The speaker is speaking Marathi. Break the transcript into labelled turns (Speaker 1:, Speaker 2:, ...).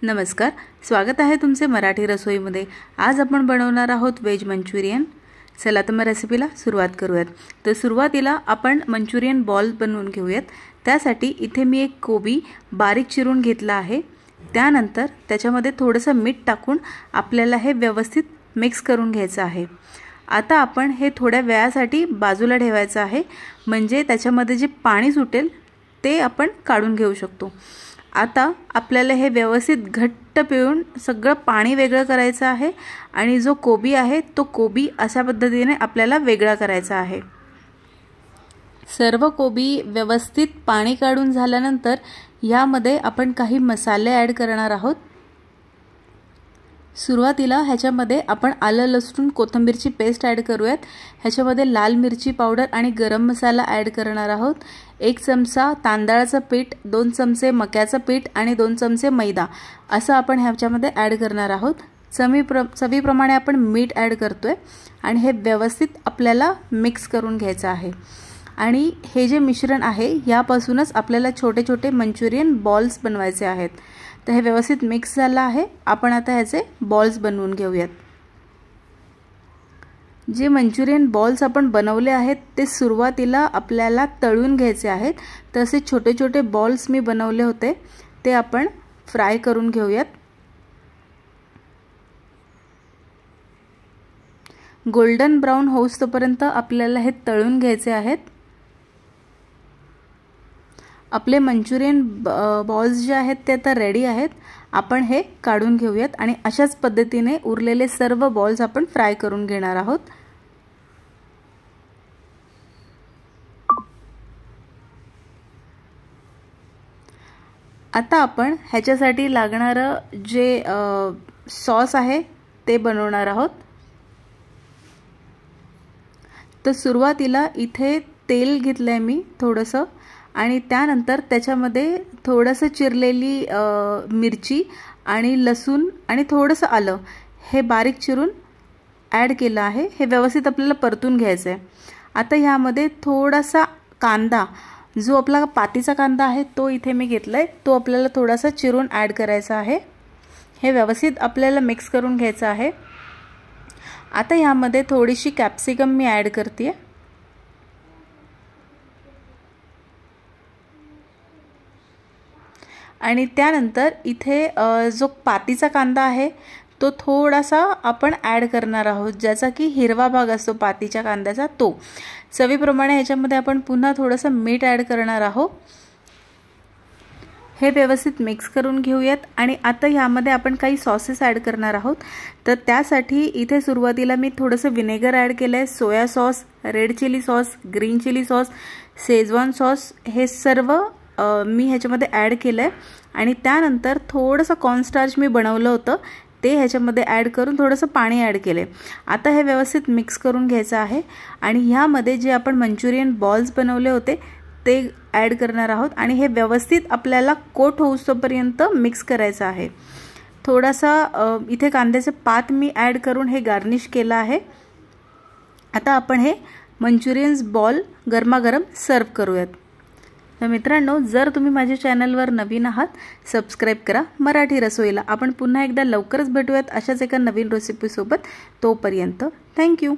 Speaker 1: नमस्कार, स्वागत आहे तुमचे मराठी रसोईमध्ये। आज आपण बनवणार आहोत वेज मंचुरियन। चला तर मग रेसिपीला सुरुवात करूयात। तर सुरुवातीला आपण मंचुरियन बॉल बनवून घेऊयात। त्यासाठी इथे मी एक कोबी बारीक चिरून घेतला आहे। त्यानंतर त्याच्यामध्ये थोडंसं मीठ टाकून आपल्याला हे व्यवस्थित मिक्स करून घ्यायचं आहे। आता आपण हे थोड्या वेळासाठी बाजूला ठेवायचं आहे, म्हणजे त्याच्यामध्ये जे पाणी सुटेल ते आपण काढून घेऊ शकतो। आता आपल्याला हे व्यवस्थित घट्ट पिळून सगळं पाणी वेगळं करायचं आहे आणि जो कोबी आहे तो कोबी अशा पद्धतीने आपल्याला वेगळा करायचा आहे। सर्व कोबी व्यवस्थित पाणी काढून झाल्यानंतर यामध्ये आपण काही मसाले ॲड करणार आहोत। सुरुवातीला ह्याच्यामध्ये आपण आलं लसूण कोथिंबीरची पेस्ट ॲड करूयात। ह्याच्यामध्ये लाल मिरची पावडर आणि गरम मसाला ॲड करणार आहोत। 1 चमचा तांदळाचं पीठ, 2 चमचे मक्याचं पीठ आणि 2 चमचे मैदा असं आपण ह्याच्यामध्ये ॲड करणार आहोत। चवीप्रमाणे आपण मीठ ॲड करतोय आणि हे व्यवस्थित आपल्याला मिक्स करून घ्यायचं आहे। आणि हे जे मिश्रण आहे यापासूनच आपल्याला छोटे छोटे मंचुरियन बॉल्स बनवायचे आहेत। तर हे व्यवस्थित मिक्स झालं आहे। आपण आता ह्याचे बॉल्स बनवून घेऊयात। जे मंचुरियन बॉल्स आपण बनवले आहेत ते सुरुवातीला आपल्याला तळून घ्यायचे आहेत। तसे छोटे छोटे बॉल्स मी बनवले होते ते आपण फ्राय करून घेऊयात। गोल्डन ब्राउन होईपर्यंत आपल्याला हे तळून घ्यायचे आहेत। आपले मंचुरियन बॉल्स जे आहेत ते आता रेडी आहेत। आपण हे काढून घेऊयात आणि अशाच पद्धतीने उरलेले सर्व बॉल्स आपण फ्राय करून घेणार आहोत। आता आपण ह्याच्यासाठी लागणारं जे सॉस आहे ते बनवणार आहोत। तर सुरुवातीला इथे तेल घेतलंय मी थोडंसं आणि त्यानंतर त्याच्यामध्ये थोडंसं चिरलेली मिरची आणि लसूण आणि थोडंसं आलं हे बारीक चिरून ॲड केलं आहे। हे व्यवस्थित आपल्याला परतून घ्यायचं आहे। आता ह्यामध्ये थोडासा कांदा, जो आपला पातीचा कांदा आहे तो इथे मी घेतलाय, तो आपल्याला थोडासा चिरून ॲड करायचा आहे। हे व्यवस्थित आपल्याला मिक्स करून घ्यायचं आहे। आता ह्यामध्ये थोडीशी कॅप्सिकम मी ॲड करते आणि त्यानंतर इथे जो पातीचा कांदा आहे तो थोडासा आपण ॲड करणार आहोत, ज्याचा की हिरवा भाग असतो पातीच्या कांद्याचा तो। चवीप्रमाणे ह्याच्यामध्ये आपण पुन्हा थोडंसं मीठ ॲड करणार आहोत। हे व्यवस्थित मिक्स करून घेऊयात आणि आता ह्यामध्ये आपण काही सॉसेस ॲड करणार आहोत। तर त्यासाठी इथे सुरुवातीला मी थोडंसं विनेगर ॲड केलंय, soya sauce, red chilli sauce, green chilli sauce, Schezwan sauce हे सर्व मी ह्याच्यामध्ये ॲड केलंय आणि त्यानंतर थोडंसं कॉर्नस्टार्च मी बनवलं होतं ते ह्याच्यामध्ये ॲड करून थोडंसं पाणी ॲड केले। आता हे व्यवस्थित मिक्स करून घ्यायचं आहे आणि ह्यामध्ये जे आपण मंचुरियन बॉल्स बनवले होते ते ॲड करणार आहोत आणि हे व्यवस्थित आपल्याला कोट होईपर्यंत मिक्स करायचं आहे। थोडासा इथे कांद्याचे पात मी ॲड करून हे गार्निश केलं आहे। आता आपण हे मंचुरियन्स बॉल गरमागरम सर्व करूयात। तर मित्रांनो, जर तुम्ही माझ्या चॅनलवर नवीन आहात सबस्क्राइब करा मराठी रसोईला। आपण पुन्हा एकदा लवकरच भेटूयात अशाच एका नवीन रेसिपीसोबत। तोपर्यंत थँक्यू।